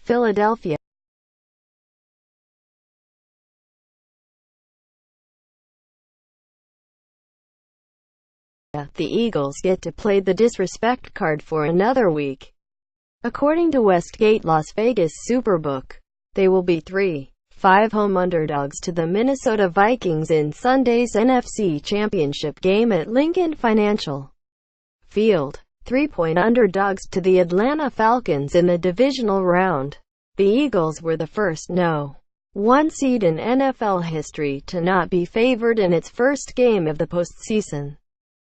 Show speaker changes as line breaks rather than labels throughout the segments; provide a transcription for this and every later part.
Philadelphia. The Eagles get to play the disrespect card for another week. According to Westgate Las Vegas Superbook, they will be 3-5 home underdogs to the Minnesota Vikings in Sunday's NFC Championship game at Lincoln Financial Field. 3-point underdogs to the Atlanta Falcons in the divisional round. The Eagles were the first No. 1 seed in NFL history to not be favored in its first game of the postseason.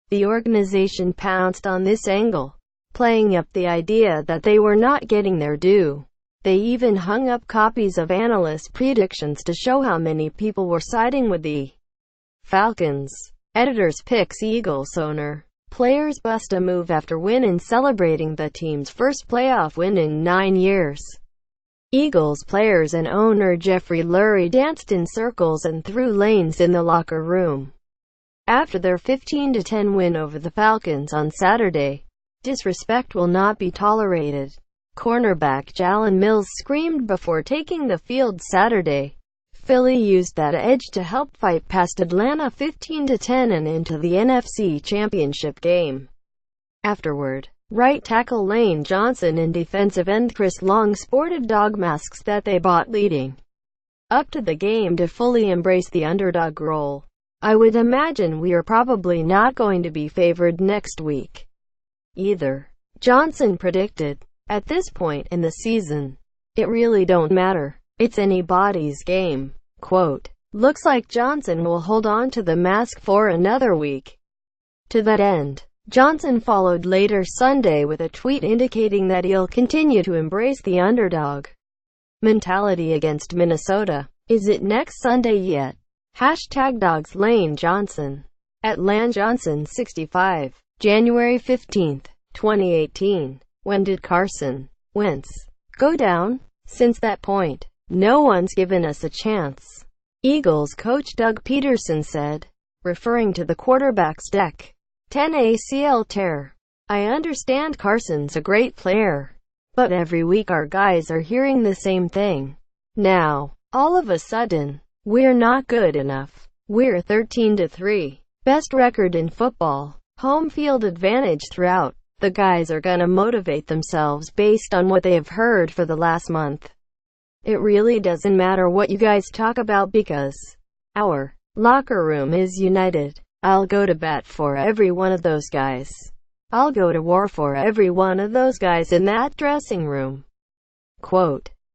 The organization pounced on this angle, playing up the idea that they were not getting their due. They even hung up copies of analyst predictions to show how many people were siding with the Falcons. Editors picks Eagles owner. Players bust a move after win in celebrating the team's first playoff win in 9 years. Eagles players and owner Jeffrey Lurie danced in circles and through lanes in the locker room after their 15-10 win over the Falcons on Saturday. Disrespect will not be tolerated, cornerback Jalen Mills screamed before taking the field Saturday. Philly used that edge to help fight past Atlanta 15-10 and into the NFC Championship game. Afterward, right tackle Lane Johnson and defensive end Chris Long sported dog masks that they bought leading up to the game to fully embrace the underdog role. I would imagine we are probably not going to be favored next week either, Johnson predicted. At this point in the season, it really don't matter. It's anybody's game. Quote, looks like Johnson will hold on to the mask for another week. To that end, Johnson followed later Sunday with a tweet indicating that he'll continue to embrace the underdog mentality against Minnesota. Is it next Sunday yet? #Dogs Lane Johnson. At Lan Johnson 65. January 15, 2018. When did Carson Wentz go down? Since that point, no one's given us a chance, Eagles coach Doug Peterson said, referring to the quarterback's Dec. 10 ACL tear. I understand Carson's a great player, but every week our guys are hearing the same thing. Now, all of a sudden, we're not good enough. We're 13-3. Best record in football. Home field advantage throughout. The guys are gonna motivate themselves based on what they have heard for the last month. It really doesn't matter what you guys talk about because our locker room is united. I'll go to bat for every one of those guys. I'll go to war for every one of those guys in that dressing room. Quote,